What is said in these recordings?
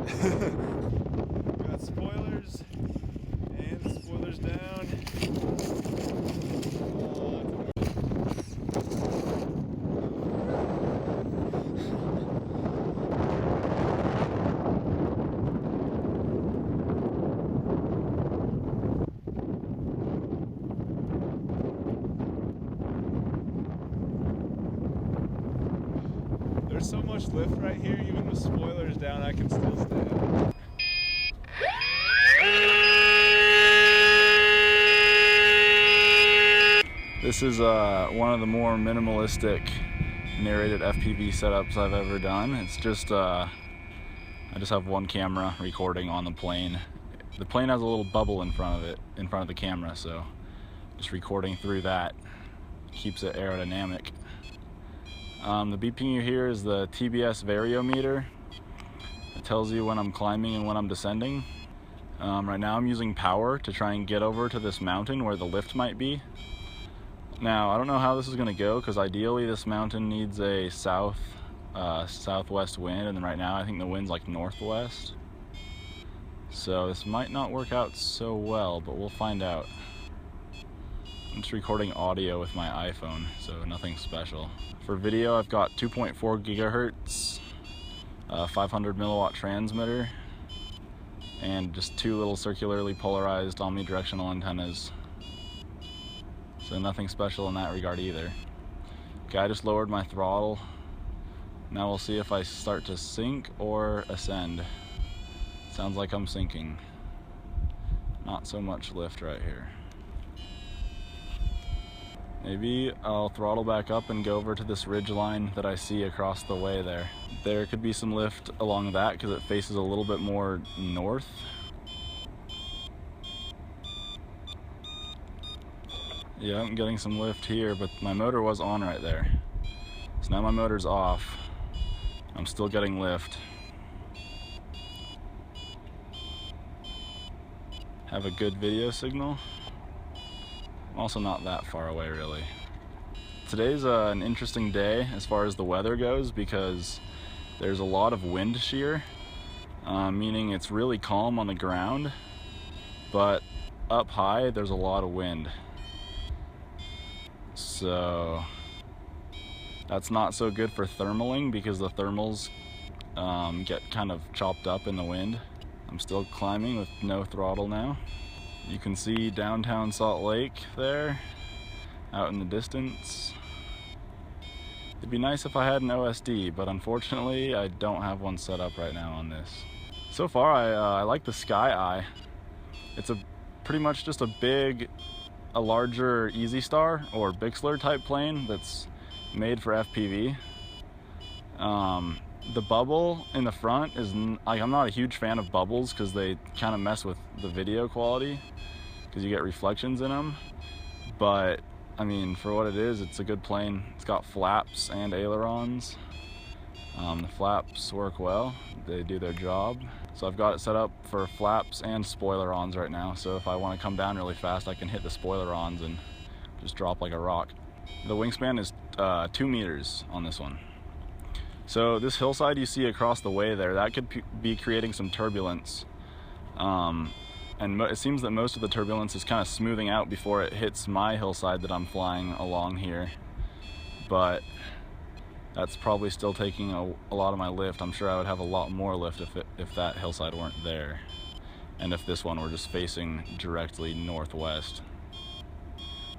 Got spoilers and spoilers down. There's so much lift right here, even with spoilers down, I can still stay up. This is one of the more minimalistic narrated FPV setups I've ever done. It's just, I just have one camera recording on the plane. The plane has a little bubble in front of it, in front of the camera, so just recording through that keeps it aerodynamic. The beeping you hear is the TBS variometer. It tells you when I'm climbing and when I'm descending. Right now I'm using power to try and get over to this mountain where the lift might be. Now, I don't know how this is going to go, because ideally this mountain needs a southwest wind, and then right now I think the wind's like northwest. So this might not work out so well, but we'll find out. I'm just recording audio with my iPhone, so nothing special. For video, I've got 2.4 gigahertz, 500 milliwatt transmitter, and just two little circularly polarized omnidirectional antennas. So nothing special in that regard either. Okay, I just lowered my throttle. Now we'll see if I start to sink or ascend. Sounds like I'm sinking. Not so much lift right here. Maybe I'll throttle back up and go over to this ridge line that I see across the way there. There could be some lift along that because it faces a little bit more north. Yeah, I'm getting some lift here, but my motor was on right there. So now my motor's off. I'm still getting lift. Have a good video signal. I'm also not that far away, really. Today's an interesting day as far as the weather goes because there's a lot of wind shear, meaning it's really calm on the ground, but up high there's a lot of wind. So that's not so good for thermaling because the thermals get kind of chopped up in the wind. I'm still climbing with no throttle now. You can see downtown Salt Lake there, out in the distance. It'd be nice if I had an OSD, but unfortunately I don't have one set up right now on this. So far I like the Sky Eye. It's pretty much just a larger Easy Star or Bixler type plane that's made for FPV. The bubble in the front is, I'm not a huge fan of bubbles because they kind of mess with the video quality because you get reflections in them. But I mean, for what it is, it's a good plane. It's got flaps and ailerons. The flaps work well, they do their job. So I've got it set up for flaps and spoilerons right now, so if I want to come down really fast I can hit the spoilerons and just drop like a rock. The wingspan is 2 meters on this one. So this hillside you see across the way there, that could be creating some turbulence. And it seems that most of the turbulence is kind of smoothing out before it hits my hillside that I'm flying along here. But that's probably still taking a lot of my lift. I'm sure I would have a lot more lift if that hillside weren't there. And if this one were just facing directly northwest.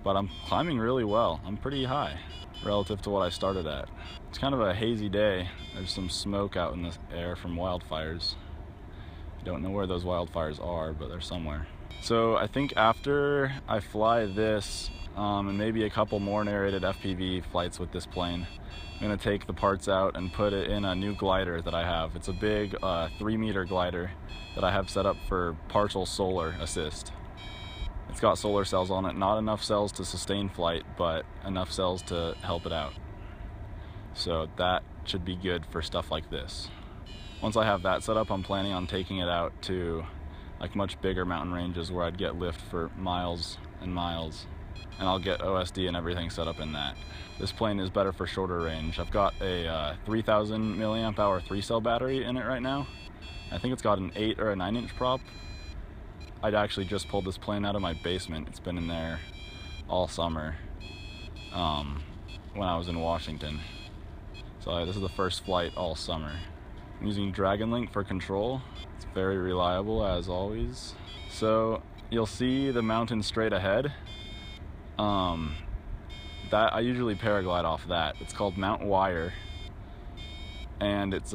But I'm climbing really well. I'm pretty high relative to what I started at. It's kind of a hazy day. There's some smoke out in the air from wildfires. I don't know where those wildfires are, but they're somewhere. So I think after I fly this, and maybe a couple more narrated FPV flights with this plane, I'm gonna take the parts out and put it in a new glider that I have. It's a big 3-meter glider that I have set up for partial solar assist. It's got solar cells on it, not enough cells to sustain flight, but enough cells to help it out. So that should be good for stuff like this. Once I have that set up, I'm planning on taking it out to like much bigger mountain ranges where I'd get lift for miles and miles, and I'll get OSD and everything set up in that. This plane is better for shorter range. I've got a 3000 milliamp hour 3-cell battery in it right now, I think it's got an 8 or a 9-inch prop. I'd actually just pulled this plane out of my basement. It's been in there all summer when I was in Washington. So this is the first flight all summer. I'm using Dragon Link for control. It's very reliable as always. So you'll see the mountain straight ahead. That I usually paraglide off that. It's called Mount Wire, and it's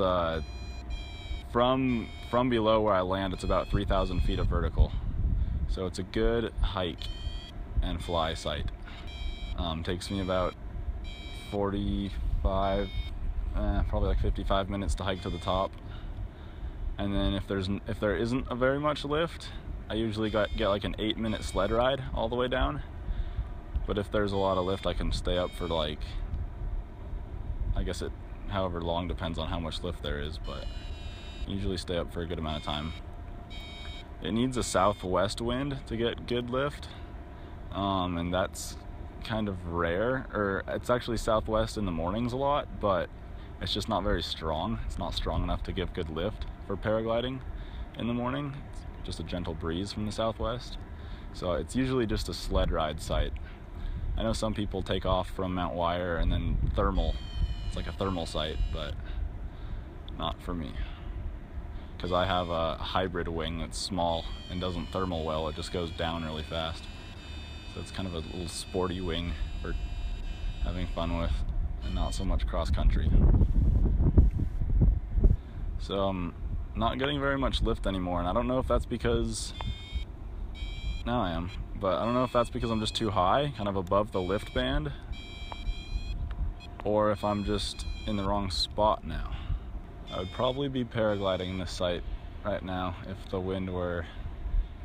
from below where I land, it's about 3,000 feet of vertical. So it's a good hike and fly site. Takes me about 45, probably like 55 minutes to hike to the top. And then if there isn't a very much lift, I usually get like an 8-minute sled ride all the way down. But if there's a lot of lift, I can stay up for like, I guess it however long, depends on how much lift there is, but I usually stay up for a good amount of time. It needs a southwest wind to get good lift, and that's kind of rare, or it's actually southwest in the mornings a lot, but it's just not very strong. It's not strong enough to give good lift for paragliding in the morning. It's just a gentle breeze from the southwest. So it's usually just a sled ride site. I know some people take off from Mount Wire and then thermal. It's like a thermal site, but not for me. Because I have a hybrid wing that's small and doesn't thermal well. It just goes down really fast. So it's kind of a little sporty wing for having fun with, and not so much cross country. So I'm not getting very much lift anymore, and I don't know if that's because, now I am, but I don't know if that's because I'm just too high, kind of above the lift band, or if I'm just in the wrong spot now. I would probably be paragliding this site right now if the wind were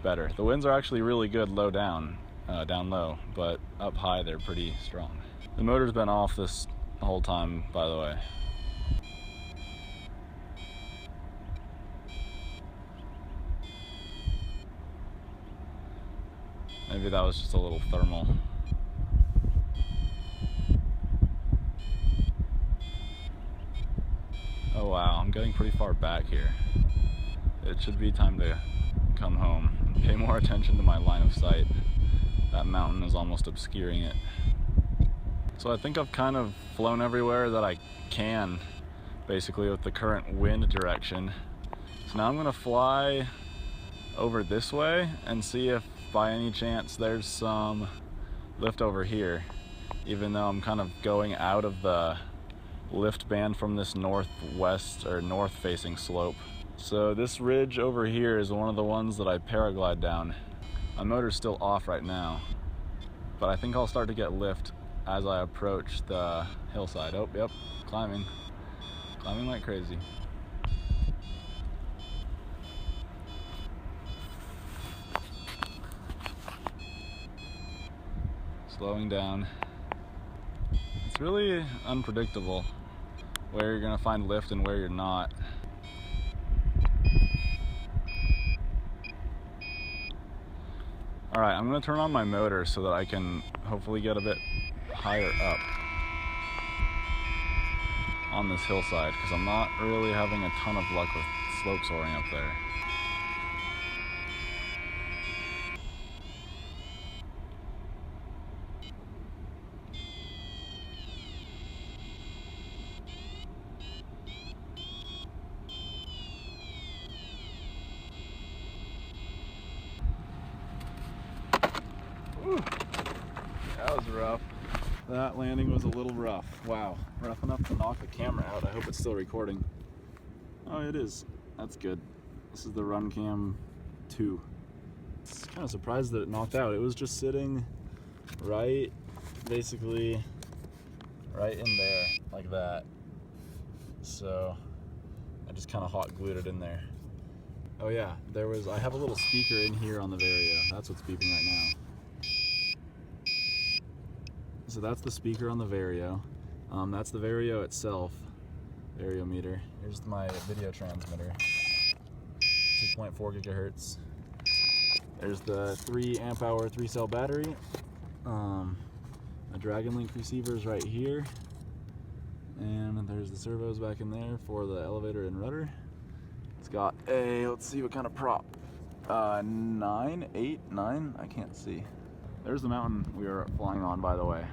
better. The winds are actually really good low down, down low, but up high they're pretty strong. The motor's been off this whole time, by the way. Maybe that was just a little thermal. Oh wow, I'm getting pretty far back here. It should be time to come home and pay more attention to my line of sight. That mountain is almost obscuring it. So I think I've kind of flown everywhere that I can, basically, with the current wind direction. So now I'm gonna fly over this way and see if by any chance there's some lift over here, even though I'm kind of going out of the lift band from this northwest or north facing slope. So this ridge over here is one of the ones that I paraglide down. My motor's still off right now, but I think I'll start to get lift as I approach the hillside. Oh, yep, climbing like crazy. Slowing down. It's really unpredictable where you're gonna find lift and where you're not. All right, I'm gonna turn on my motor so that I can hopefully get a bit higher up on this hillside, because I'm not really having a ton of luck with slope soaring up there. Whew. That was rough. That landing was a little rough. Wow, rough enough to knock the camera out. I hope it's still recording. Oh, it is. That's good. This is the RunCam 2. It's kind of surprised that it knocked out. It was just sitting right, basically right in there, like that. So I just kind of hot glued it in there. Oh yeah, I have a little speaker in here on the Vario. That's what's beeping right now. So that's the speaker on the Vario. That's the Vario itself, variometer. Here's my video transmitter, 2.4 gigahertz. There's the 3 amp hour 3-cell battery. A Dragon Link receiver is right here. And there's the servos back in there for the elevator and rudder. It's got a, let's see what kind of prop. 9, 8, 9, I can't see. There's the mountain we were flying on, by the way.